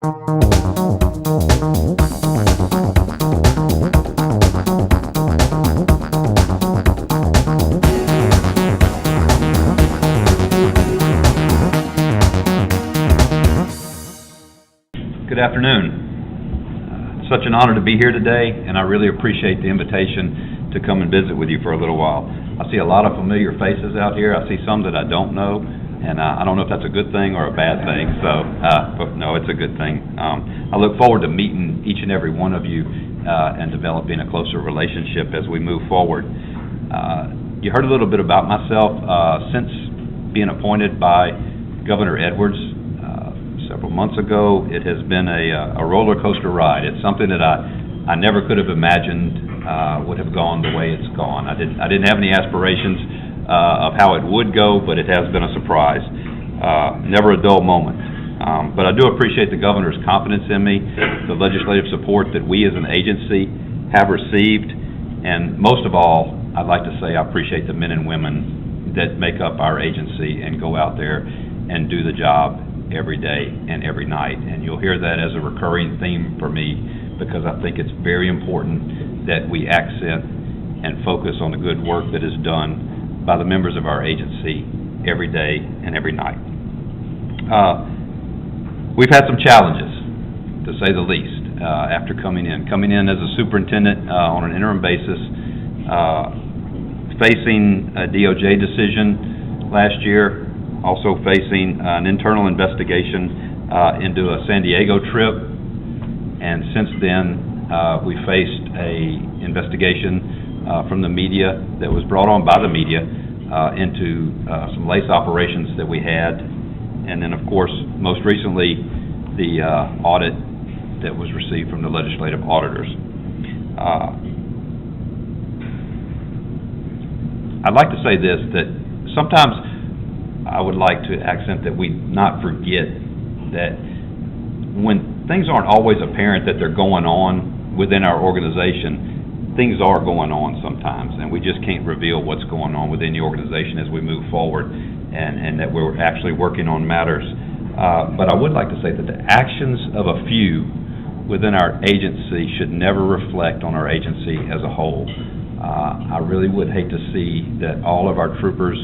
Good afternoon. Such an honor to be here today, and I really appreciate the invitation to come and visit with you for a little while. I see a lot of familiar faces out here. I see some that I don't know, and I don't know if that's a good thing or a bad thing, but no, it's a good thing. I look forward to meeting each and every one of you and developing a closer relationship as we move forward. You heard a little bit about myself. Since being appointed by Governor Edwards several months ago, it has been a roller coaster ride. It's something that I never could have imagined would have gone the way it's gone. I didn't have any aspirations of how it would go, but it has been a surprise. Never a dull moment. But I do appreciate the governor's confidence in me, the legislative support that we as an agency have received, and most of all, I'd like to say I appreciate the men and women that make up our agency and go out there and do the job every day and every night. And you'll hear that as a recurring theme for me, because I think it's very important that we accent and focus on the good work that is done by the members of our agency every day and every night. We've had some challenges, to say the least, after coming in as a superintendent on an interim basis, facing a DOJ decision last year, also facing an internal investigation into a San Diego trip, and since then we faced a investigation from the media that was brought on by the media into some lace operations that we had, and then of course most recently the audit that was received from the legislative auditors. I'd like to say this, that sometimes I would like to accent that we not forget that when things aren't always apparent that they're going on within our organization, things are going on sometimes, and we just can't reveal what's going on within the organization as we move forward, and that we're actually working on matters. But I would like to say that the actions of a few within our agency should never reflect on our agency as a whole. I really would hate to see that all of our troopers,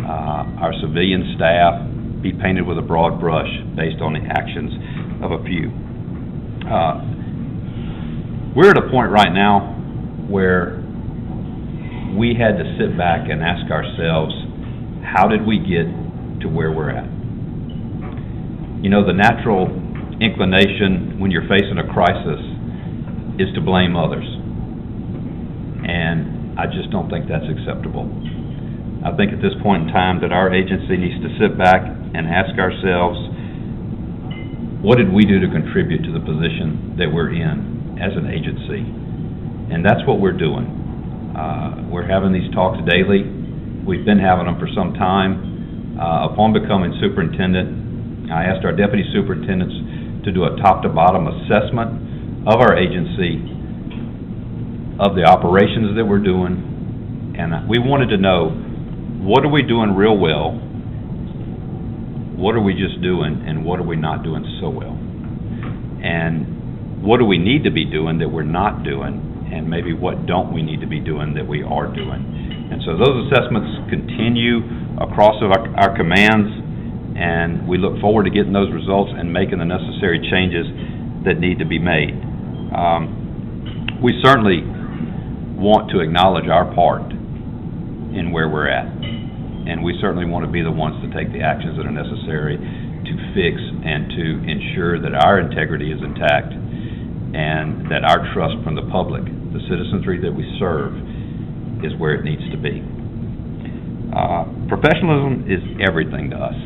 our civilian staff, be painted with a broad brush based on the actions of a few. We're at a point right now where we had to sit back and ask ourselves, how did we get to where we're at? You know, the natural inclination when you're facing a crisis is to blame others, and I just don't think that's acceptable. I think at this point in time that our agency needs to sit back and ask ourselves, what did we do to contribute to the position that we're in as an agency? And that's what we're doing. We're having these talks daily. We've been having them for some time. Upon becoming superintendent, I asked our deputy superintendents to do a top-to-bottom assessment of our agency, of the operations that we're doing, and we wanted to know, what are we doing real well? What are we just doing, and what are we not doing so well? And what do we need to be doing that we're not doing, and maybe what don't we need to be doing that we are doing? And so those assessments continue across our commands, and we look forward to getting those results and making the necessary changes that need to be made. We certainly want to acknowledge our part in where we're at, and we certainly want to be the ones to take the actions that are necessary to fix and to ensure that our integrity is intact and that our trust from the public, the citizenry that we serve, is where it needs to be. Professionalism is everything to us.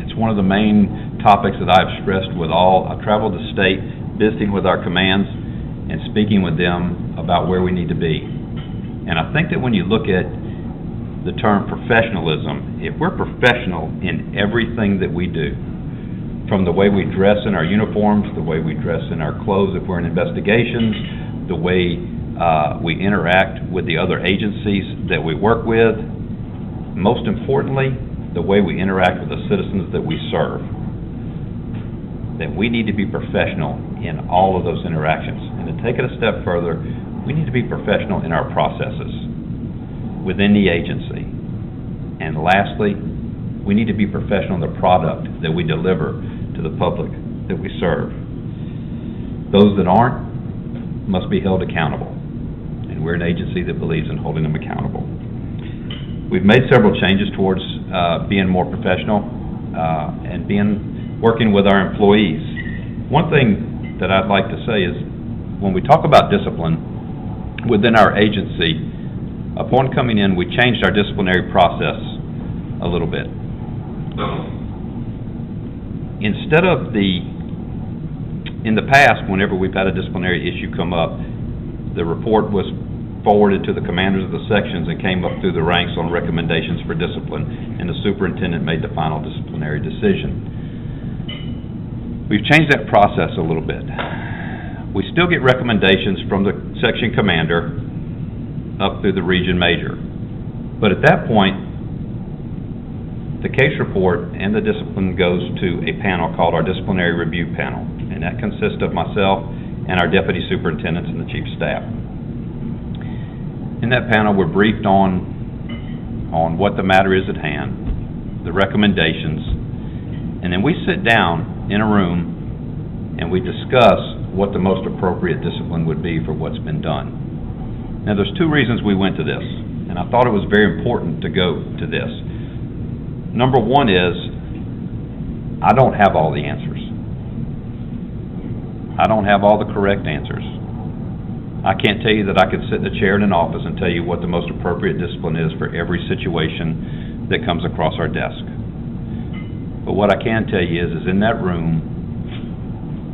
It's one of the main topics that I've stressed with all. I've traveled the state visiting with our commands and speaking with them about where we need to be. And I think that when you look at the term professionalism, if we're professional in everything that we do, from the way we dress in our uniforms, the way we dress in our clothes if we're in investigations, the way we interact with the other agencies that we work with, most importantly, the way we interact with the citizens that we serve. that we need to be professional in all of those interactions. And to take it a step further, we need to be professional in our processes within the agency. And lastly, we need to be professional in the product that we deliver to the public that we serve. Those that aren't must be held accountable. And we're an agency that believes in holding them accountable. We've made several changes towards being more professional and working with our employees. One thing that I'd like to say is when we talk about discipline within our agency, upon coming in, we changed our disciplinary process a little bit. Instead of in the past, whenever we've had a disciplinary issue come up, the report was forwarded to the commanders of the sections and came up through the ranks on recommendations for discipline, and the superintendent made the final disciplinary decision. We've changed that process a little bit. We still get recommendations from the section commander up through the region major. But at that point, the case report and the discipline goes to a panel called our disciplinary review panel, and that consists of myself and our deputy superintendents and the chief of staff. In that panel, we're briefed on what the matter is at hand, the recommendations, and then we sit down in a room and we discuss what the most appropriate discipline would be for what's been done. Now, there's two reasons we went to this, and I thought it was very important to go to this. Number one is, I don't have all the answers. I don't have all the correct answers. I can't tell you that I could sit in a chair in an office and tell you what the most appropriate discipline is for every situation that comes across our desk. But what I can tell you is in that room,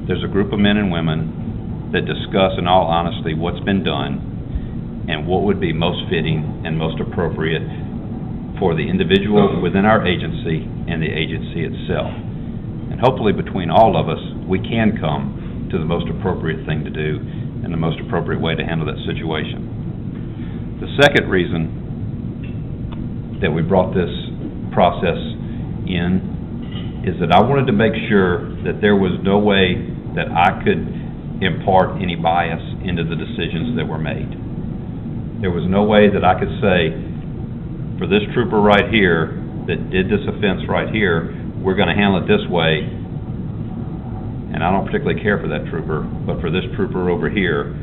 there's a group of men and women that discuss, in all honesty, what's been done and what would be most fitting and most appropriate for the individual within our agency and the agency itself. And hopefully between all of us, we can come to the most appropriate thing to do and the most appropriate way to handle that situation. The second reason that we brought this process in is that I wanted to make sure that there was no way that I could impart any bias into the decisions that were made. There was no way that I could say, for this trooper right here that did this offense right here, we're going to handle it this way, and I don't particularly care for that trooper, but for this trooper over here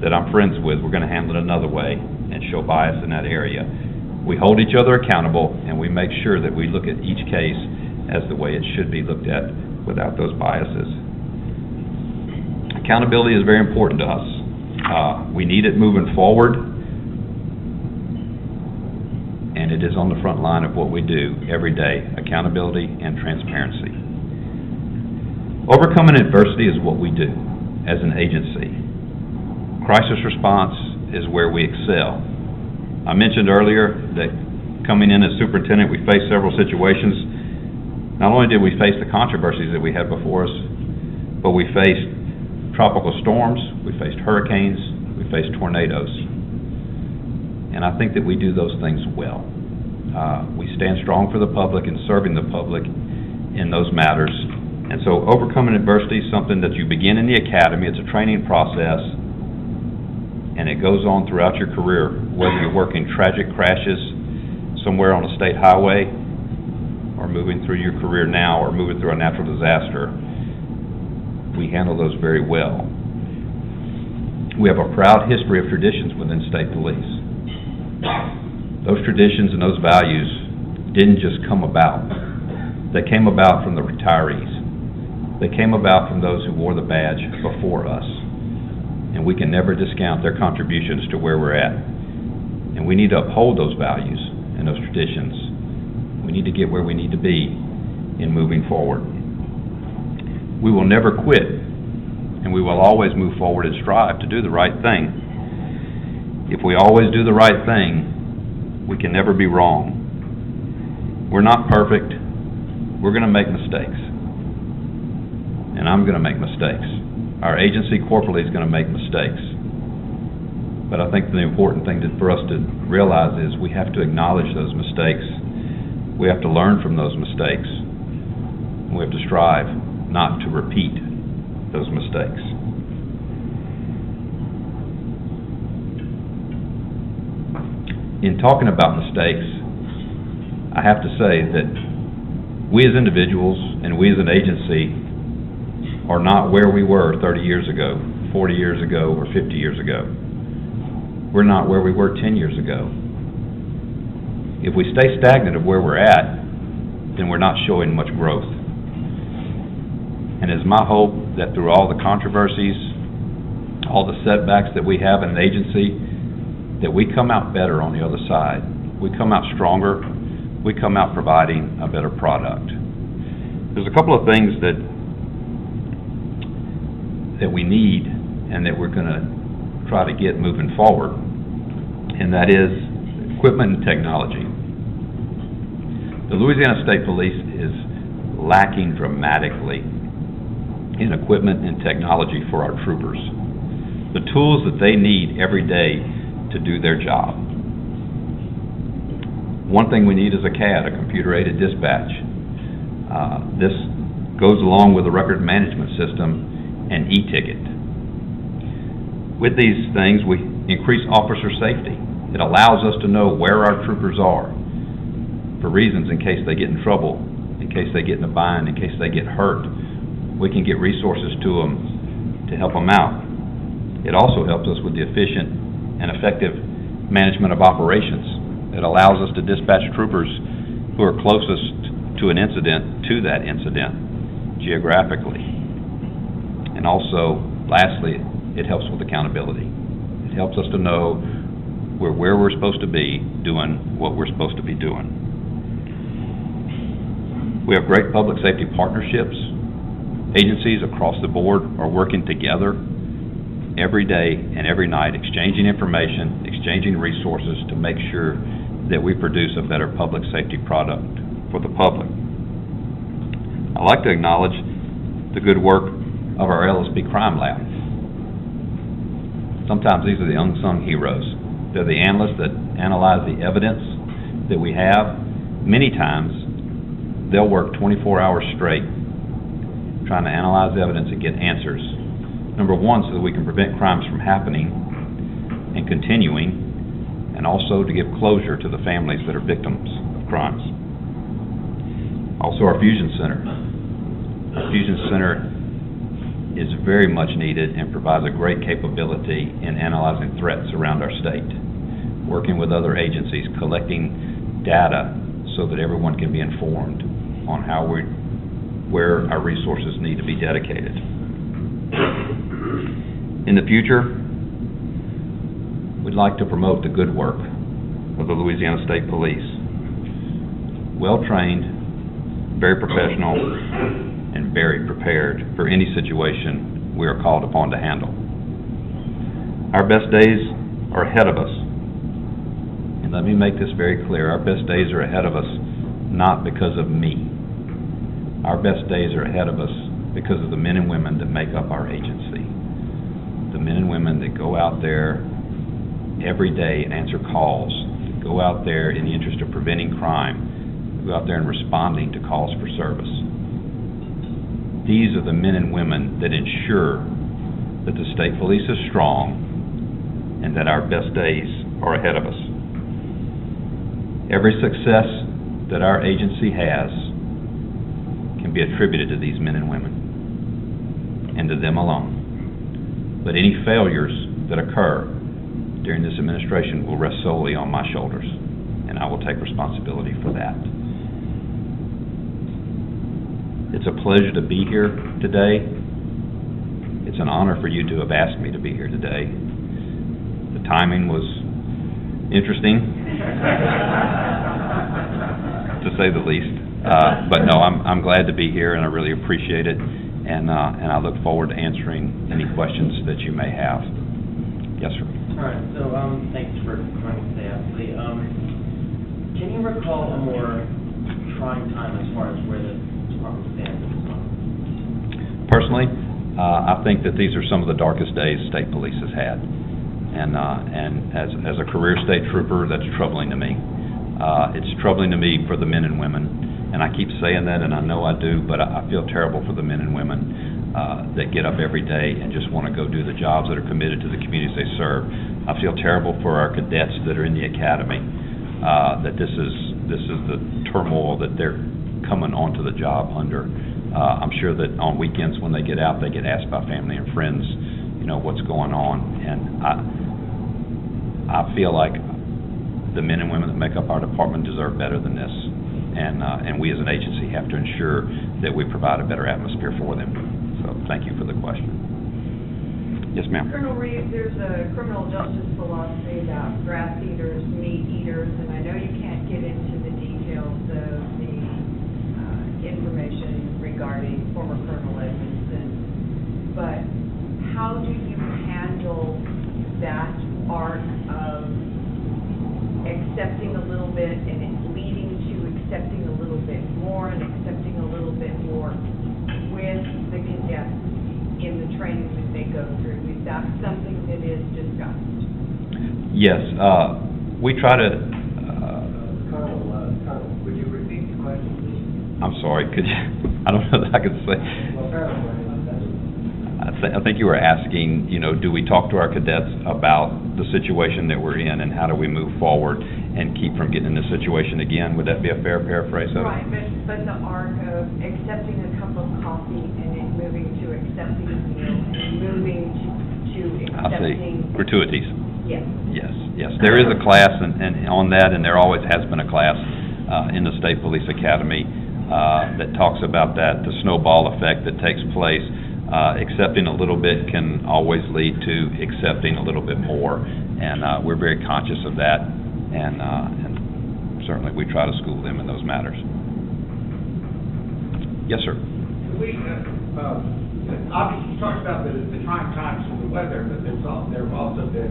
that I'm friends with, we're going to handle it another way and show bias in that area. We hold each other accountable, and we make sure that we look at each case as the way it should be looked at without those biases. Accountability is very important to us. We need it moving forward, and it is on the front line of what we do every day, accountability and transparency. Overcoming adversity is what we do as an agency. Crisis response is where we excel. I mentioned earlier that coming in as superintendent, we faced several situations. Not only did we face the controversies that we had before us, but we faced tropical storms, we faced hurricanes, we faced tornadoes. And I think that we do those things well. We stand strong for the public and serving the public in those matters. And so overcoming adversity is something that you begin in the academy. It's a training process, and it goes on throughout your career, whether you're working tragic crashes somewhere on a state highway or moving through your career now or moving through a natural disaster. We handle those very well. We have a proud history of traditions within state police. Those traditions and those values didn't just come about. They came about from the retirees. They came about from those who wore the badge before us. And we can never discount their contributions to where we're at. And we need to uphold those values and those traditions. We need to get where we need to be in moving forward. We will never quit, and we will always move forward and strive to do the right thing. If we always do the right thing, we can never be wrong. We're not perfect. We're going to make mistakes. And I'm going to make mistakes. Our agency corporately is going to make mistakes. But I think the important thing for us to realize is we have to acknowledge those mistakes. We have to learn from those mistakes. We have to strive not to repeat those mistakes. In talking about mistakes, I have to say that we as individuals and we as an agency are not where we were 30 years ago, 40 years ago, or 50 years ago. We're not where we were 10 years ago. If we stay stagnant of where we're at, then we're not showing much growth. And it's my hope that through all the controversies, all the setbacks that we have in an agency, that we come out better on the other side. We come out stronger. We come out providing a better product. There's a couple of things that we need and that we're going to try to get moving forward, and that is equipment and technology. The Louisiana State Police is lacking dramatically in equipment and technology for our troopers. The tools that they need every day to do their job. One thing we need is a CAD, a computer-aided dispatch. This goes along with the record management system and e-ticket. With these things, we increase officer safety. It allows us to know where our troopers are for reasons in case they get in trouble, in case they get in a bind, in case they get hurt. We can get resources to them to help them out. It also helps us with the efficient and effective management of operations. It allows us to dispatch troopers who are closest to an incident to that incident geographically. And also, lastly, it helps with accountability. It helps us to know we're where we're supposed to be doing what we're supposed to be doing. We have great public safety partnerships. Agencies across the board are working together every day and every night, exchanging information, exchanging resources to make sure that we produce a better public safety product for the public. I'd like to acknowledge the good work of our LSP Crime Lab. Sometimes these are the unsung heroes. They're the analysts that analyze the evidence that we have. Many times, they'll work 24 hours straight trying to analyze evidence and get answers. Number one, so that we can prevent crimes from happening and continuing, and also to give closure to the families that are victims of crimes. Also, our Fusion Center. Our Fusion Center is very much needed and provides a great capability in analyzing threats around our state, working with other agencies, collecting data so that everyone can be informed on where our resources need to be dedicated. In the future, we'd like to promote the good work of the Louisiana State Police. Well-trained, very professional, and very prepared for any situation we are called upon to handle. Our best days are ahead of us. And let me make this very clear. Our best days are ahead of us not because of me. Our best days are ahead of us because of the men and women that make up our agency. The men and women that go out there every day and answer calls, that go out there in the interest of preventing crime, that go out there and responding to calls for service. These are the men and women that ensure that the state police is strong and that our best days are ahead of us. Every success that our agency has can be attributed to these men and women and to them alone. But any failures that occur during this administration will rest solely on my shoulders, and I will take responsibility for that. It's a pleasure to be here today. It's an honor for you to have asked me to be here today. The timing was interesting, to say the least. But no, I'm glad to be here, and I really appreciate it. And I look forward to answering any questions that you may have. Yes, sir. All right. So thanks for coming today, Ashley. Can you recall a more trying time as far as where the department stands at this time? Personally, I think that these are some of the darkest days state police has had, and as a career state trooper, that's troubling to me. It's troubling to me for the men and women and I keep saying that, and I know I do, but I feel terrible for the men and women that get up every day and just want to go do the jobs that are committed to the communities they serve. I feel terrible for our cadets that are in the academy, that this is the turmoil that they're coming onto the job under. I'm sure that on weekends when they get out, they get asked by family and friends, what's going on, and I feel like the men and women that make up our department deserve better than this, and we as an agency have to ensure that we provide a better atmosphere for them. So thank you for the question. Yes, ma'am. Colonel Reeves, there's a criminal justice philosophy about grass eaters, meat eaters, and I know you can't get into the details of the information regarding former Colonel Edmondson, but how do you handle that arc of accepting a little bit and it leading to accepting a little bit more and accepting a little bit more with the cadets in the training that they go through? Is that something that is discussed? Yes, we try to... Colonel, would you repeat the question, please? I'm sorry, could you... I don't know that I could say... Well, Colonel, I think you were asking, do we talk to our cadets about the situation that we're in and how do we move forward and keep from getting in this situation again? Would that be a fair paraphrase of it? Right, but the arc of accepting a cup of coffee and then moving to accepting a meal and moving to accepting... gratuities. Yes. Yes. There is a class and on that, and there always has been a class in the State Police Academy that talks about that, the snowball effect that takes place. Accepting a little bit can always lead to accepting a little bit more, and we're very conscious of that, and certainly we try to school them in those matters. Yes, sir. We obviously you talked about the trying times of the weather, but there have also been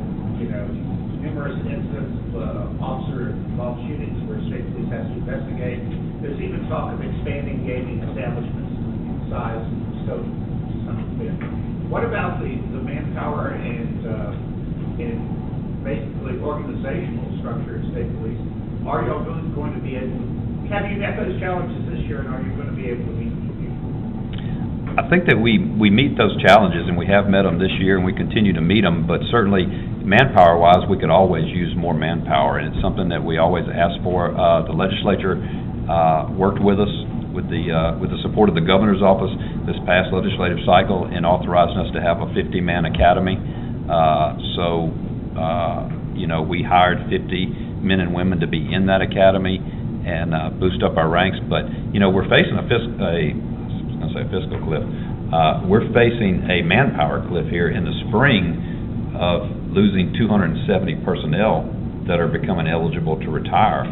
numerous incidents of officer-involved shootings where state police has to investigate. There's even talk of expanding gaming establishments size, scope. What about the manpower and basically organizational structure of state police? Are y'all going to be able? Have you met those challenges this year, and are you going to be able to meet them? I think that we meet those challenges, and we have met them this year, and we continue to meet them. But certainly, manpower-wise, we could always use more manpower, and it's something that we always ask for. The legislature worked with us with the support of the governor's office this past legislative cycle in authorizing us to have a 50-man academy. We hired 50 men and women to be in that academy and boost up our ranks. But we're facing a fiscal cliff. We're facing a manpower cliff here in the spring of losing 270 personnel that are becoming eligible to retire.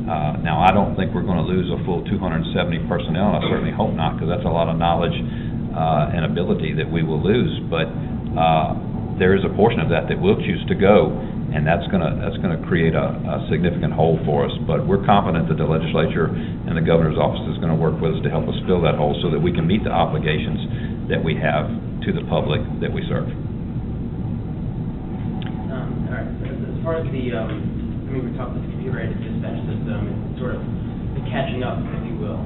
Now, I don't think we're going to lose a full 270 personnel, and I certainly hope not, because that's a lot of knowledge and ability that we will lose. But there is a portion of that we'll choose to go, and that's going to create a significant hole for us. But we're confident that the legislature and the governor's office is going to work with us to help us fill that hole so that we can meet the obligations that we have to the public that we serve. All right. As far as the we talked about the computer-aided dispatch system and sort of the catching up, if you will,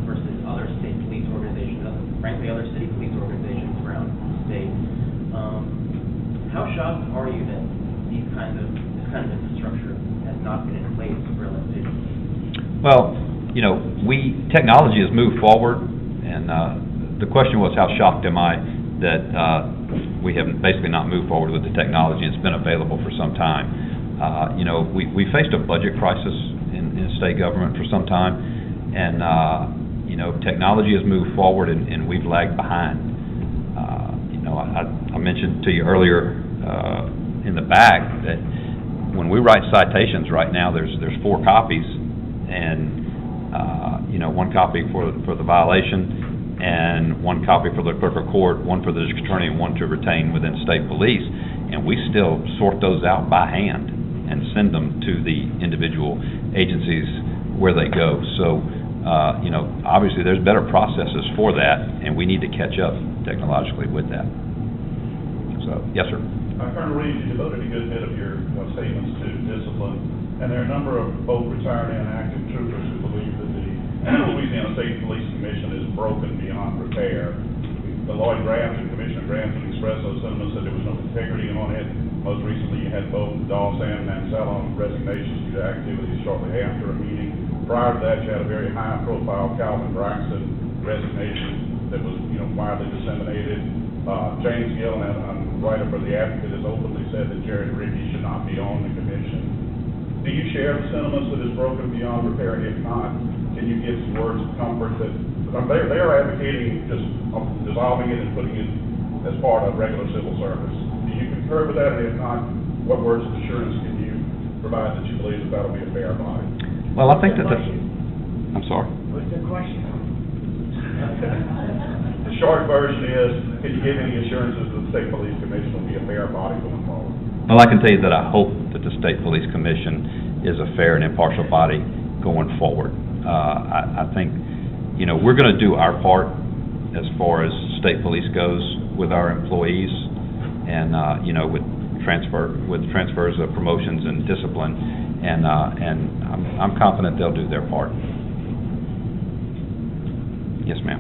versus other state police organizations, frankly, other city police organizations around the state. How shocked are you that this kind of infrastructure has not been in place relative? Well, technology has moved forward, and the question was, how shocked am I that we have basically not moved forward with the technology? It's been available for some time. We faced a budget crisis in state government for some time, and technology has moved forward, and we've lagged behind. I mentioned to you earlier in the back that when we write citations right now, there's 4 copies, and 1 copy for the violation, and 1 copy for the clerk of court, 1 for the district attorney, and 1 to retain within state police, and we still sort those out by hand and send them to the individual agencies where they go. So, obviously there's better processes for that, and we need to catch up technologically with that. So, yes, sir. Colonel Reeves, you devoted a good bit of your statements to discipline, and there are a number of both retired and active troopers who believe that the Louisiana State Police Commission is broken beyond repair. Lloyd Graham and Commissioner Graham expressed those sentiments that there was no integrity on it. Most recently, you had both Dawes and Mansell on resignations due to activities shortly after a meeting. Prior to that, you had a very high-profile Calvin Braxton resignation that was, widely disseminated. James Gill, and I'm writer for the Advocate, has openly said that Jared Reeves should not be on the commission. Do you share the sentiments that it's broken beyond repair? If not, can you give some words of comfort that they are advocating just dissolving it and putting it as part of regular civil service? Do you concur with that? And if not, what words of assurance can you provide that you believe that that'll be a fair body? Well, I think that I'm sorry? What's the question? The short version is, can you give any assurances that the State Police Commission will be a fair body going forward? Well, I can tell you that I hope that the State Police Commission is a fair and impartial body going forward. I think, we're going to do our part as far as state police goes with our employees, and with transfers of promotions and discipline, and I'm confident they'll do their part. Yes, ma'am.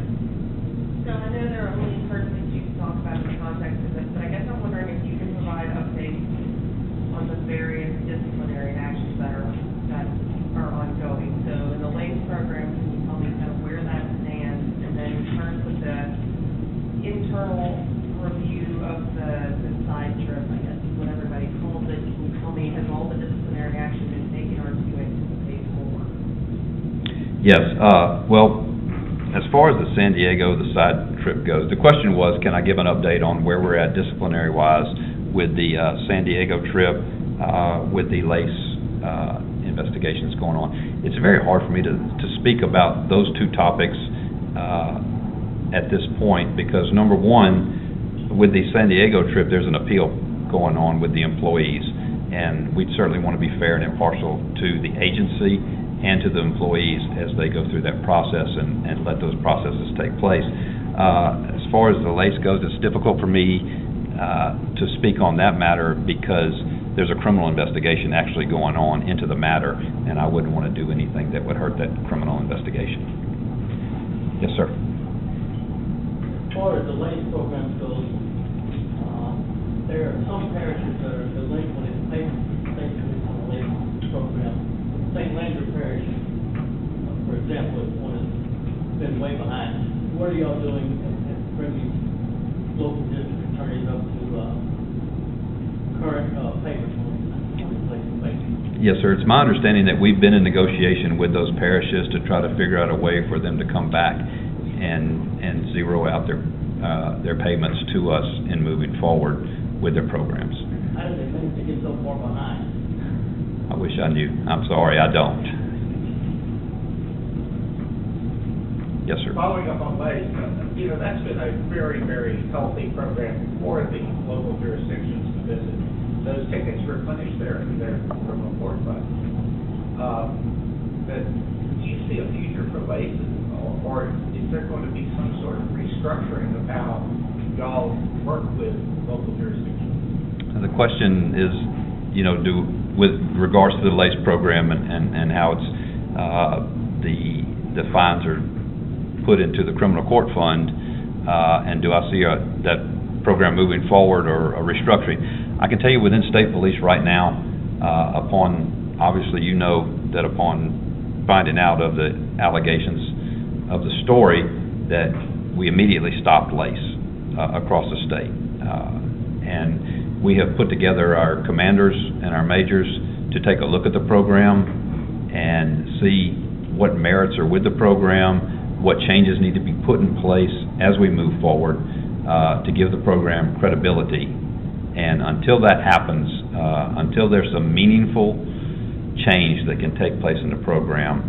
So I know there are only certain things you can talk about in the context of this, but I guess I'm wondering if you can provide updates on the various disciplinary actions that are ongoing. So in the LACE program, can you tell me kind of where that stands? And then in terms of the internal review of the side trip, I guess is what everybody calls it, can you tell me, has all the disciplinary action been taken, or do you anticipate more? Yes. Well, as far as the San Diego, the side trip goes, the question was, can I give an update on where we're at disciplinary-wise with the San Diego trip, with the LACE investigations going on? It's very hard for me to speak about those two topics at this point because, number one, with the San Diego trip, there's an appeal going on with the employees, and we certainly want to be fair and impartial to the agency and to the employees as they go through that process and let those processes take place. As far as the LACE goes, it's difficult for me to speak on that matter because there's a criminal investigation actually going on into the matter, and I wouldn't want to do anything that would hurt that criminal investigation. Yes, sir. As far as the LACE program goes, there are some parishes that are delinquent in payment statements on the LACE program. St. Landry Parish, for example, is one that's been way behind. What are y'all doing at bringing local district attorneys up to current payments on the LACE payments? Yes, sir. It's my understanding that we've been in negotiation with those parishes to try to figure out a way for them to come back and zero out their payments to us in moving forward with their programs. How do they manage to get so far behind? I wish I knew. I'm sorry, I don't. Yes, sir. Following up on LACE, that's been a very, very healthy program for the local jurisdictions to visit. Those tickets replenish their criminal court fund. But do you see a future for LACE, or is there going to be some sort of restructuring of how y'all work with local jurisdictions? The question is, with regards to the LACE program and how it's the fines are put into the criminal court fund, and do I see that program moving forward or a restructuring? I can tell you within state police right now, obviously that upon finding out of the allegations of the story, that we immediately stopped LACE across the state. And we have put together our commanders and our majors to take a look at the program and see what merits are with the program, what changes need to be put in place as we move forward to give the program credibility. And until that happens, until there's some meaningful change that can take place in the program,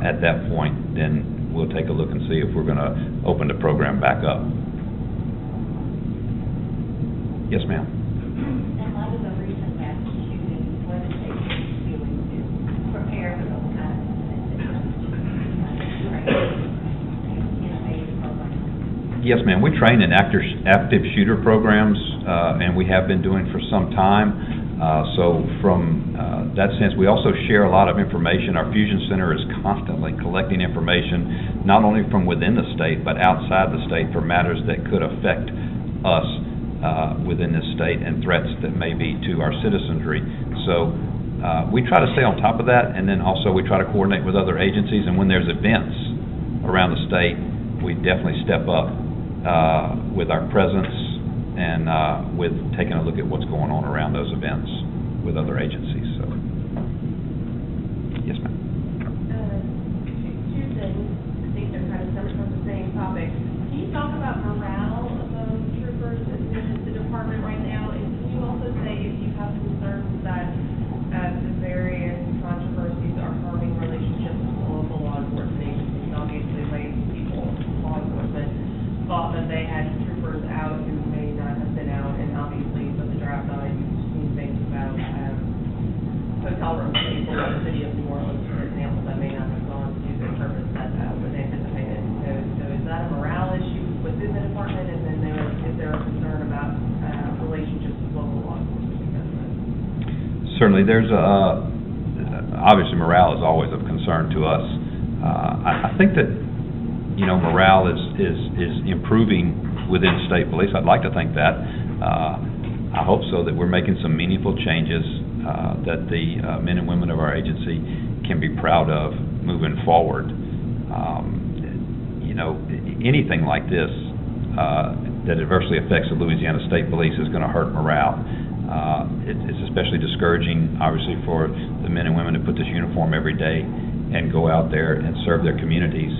at that point, then we'll take a look and see if we're going to open the program back up. Yes, ma'am. In light of the recent mass shootings, what is agency doing to prepare for those kinds of incidents? Yes, ma'am. We train in active shooter programs, and we have been doing for some time. So from that sense, we also share a lot of information. Our Fusion Center is constantly collecting information, not only from within the state, but outside the state for matters that could affect us within this state and threats that may be to our citizenry. So we try to stay on top of that, and then also we try to coordinate with other agencies, and when there's events around the state, we definitely step up with our presence and with taking a look at what's going on around those events with other agencies. So, yes, ma'am. Two things, I think they're kind of separate from the same topic. Can you talk about morale of those troopers in the department right now? And can you also say if you have concerns that the various controversies are harming relationships with local law enforcement agencies? Obviously, lay people, law enforcement, thought that they had troopers out who may not have been out, and obviously with the draft on it, you've seen things about hotel rooms people in the city of New Orleans, for example, that may not have gone to the purpose that was anticipated. So is that a morale issue within the department, and then is there a concern about relationships with local law enforcement because of it? Certainly, there's obviously morale is always of concern to us. I think that morale is improving within state police. I'd like to think that. I hope so, that we're making some meaningful changes that the men and women of our agency can be proud of moving forward. Anything like this that adversely affects the Louisiana State Police is going to hurt morale. It's especially discouraging, obviously, for the men and women who put this uniform every day and go out there and serve their communities.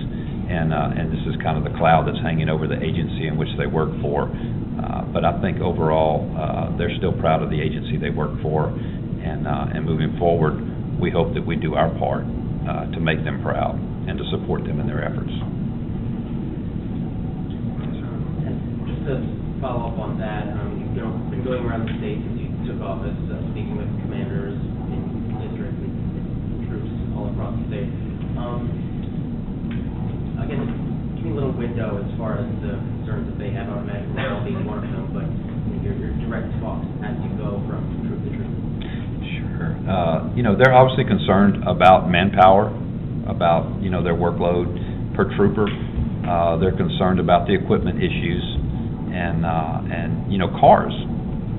And this is kind of the cloud that's hanging over the agency in which they work for. But I think overall, they're still proud of the agency they work for. And moving forward, we hope that we do our part to make them proud and to support them in their efforts. Just to follow up on that, you've been going around the state since you took office, speaking with commanders in districts and troops all across the state. Again, give me a little window as far as the concerns that they have. I would imagine that'll be one of them, but your direct talks as you go from troop to troop. Sure. They're obviously concerned about manpower, about, their workload per trooper. They're concerned about the equipment issues and cars.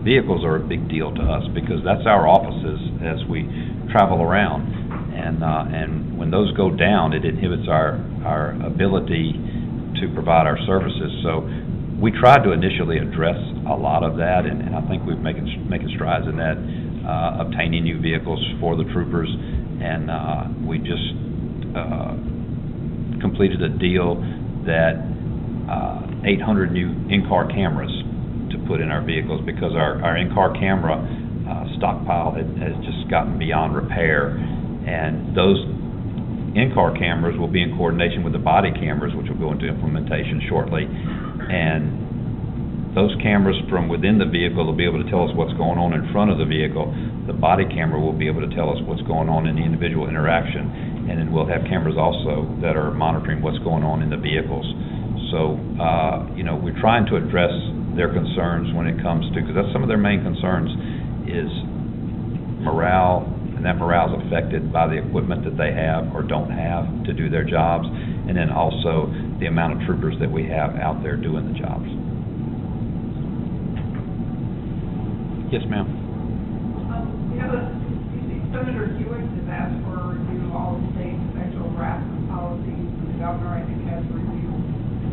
Vehicles are a big deal to us because that's our offices as we travel around. And when those go down, it inhibits our ability to provide our services. So we tried to initially address a lot of that, and I think we've making strides in that, obtaining new vehicles for the troopers. And we just completed a deal that 800 new in-car cameras to put in our vehicles because our in-car camera stockpile has just gotten beyond repair. And those in-car cameras will be in coordination with the body cameras, which will go into implementation shortly. And those cameras from within the vehicle will be able to tell us what's going on in front of the vehicle. The body camera will be able to tell us what's going on in the individual interaction. And then we'll have cameras also that are monitoring what's going on in the vehicles. So, we're trying to address their concerns when it comes to, because that's some of their main concerns, is morale. And that morale is affected by the equipment that they have or don't have to do their jobs, and then also the amount of troopers that we have out there doing the jobs. Yes, ma'am. Senator Hewitt has asked for a review of all the state sexual harassment policies. The governor, I think, has reviewed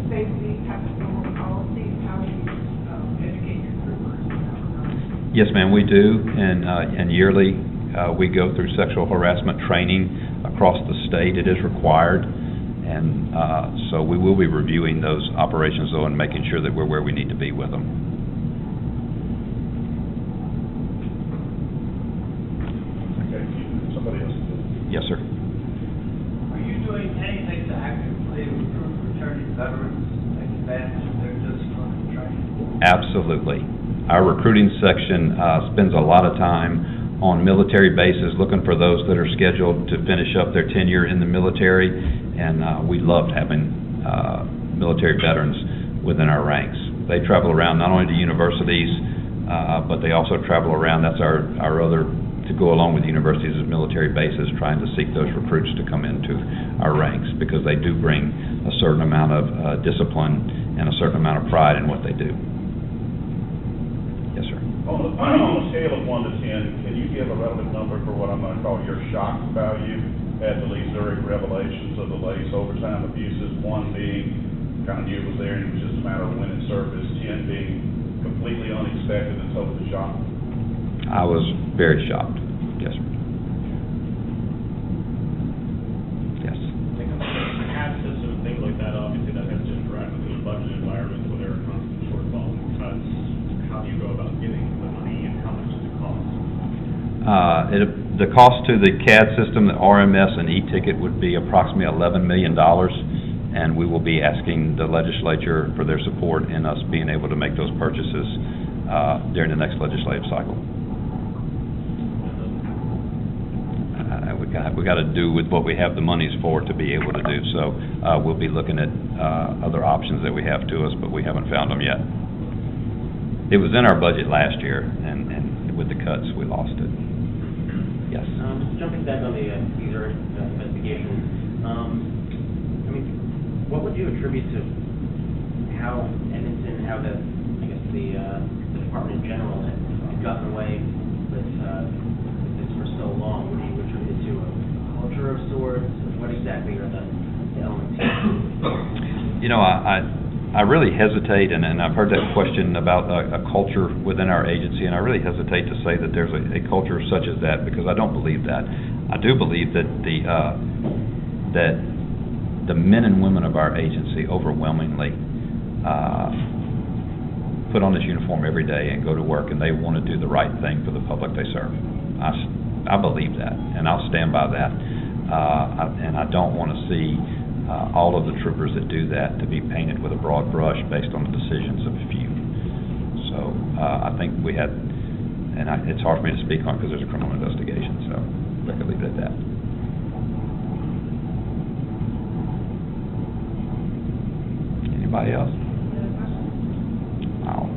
safety, tactical policies. How do you educate your troopers in that regard? Yes, ma'am, we do, and yearly. We go through sexual harassment training across the state. It is required, and so we will be reviewing those operations, though, and making sure that we're where we need to be with them. Okay, somebody else. Yes, sir. Are you doing anything to actively recruit returning veterans, take advantage of their discipline and training? Absolutely. Our recruiting section spends a lot of time on military bases, looking for those that are scheduled to finish up their tenure in the military, and we loved having military veterans within our ranks. They travel around not only to universities, but they also travel around. That's our other, to go along with universities as military bases, trying to seek those recruits to come into our ranks, because they do bring a certain amount of discipline and a certain amount of pride in what they do. Yes, sir. On a scale of 1 to 10, can you give a relevant number for what I'm going to call your shock value at the Lee Zurich revelations of the lace overtime abuses? 1 being kind of knew it was there and it was just a matter of when it surfaced, 10 being completely unexpected and totally shocked? I was very shocked. Yes, sir. Yes. When it comes to the CAD system and things like that, obviously that has to interact with the budget environment where there are constant shortfalls and cuts. How do you go about getting the money and how much does it cost? The cost to the CAD system, the RMS and e-ticket, would be approximately $11 million, and we will be asking the legislature for their support in us being able to make those purchases during the next legislative cycle. We got to do with what we have the monies for to be able to do. So we'll be looking at other options that we have to us, but we haven't found them yet. It was in our budget last year, and with the cuts, we lost it. Yes. Just jumping back on the Caesar investigation, I mean, what would you attribute to how Edmonton, how the department in general had gotten away with this for so long? Would you attribute it to a culture of sorts? What exactly are the elements here? You know, I really hesitate, and I've heard that question about a culture within our agency, and I really hesitate to say that there's a culture such as that, because I don't believe that. I do believe that the men and women of our agency overwhelmingly put on this uniform every day and go to work, and they want to do the right thing for the public they serve. I believe that, and I'll stand by that. And I don't want to see all of the troopers that do that to be painted with a broad brush based on the decisions of a few. So I think we had, and it's hard for me to speak on because there's a criminal investigation, so I can leave it at that. Anybody else? Wow.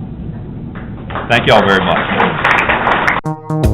Thank you all very much.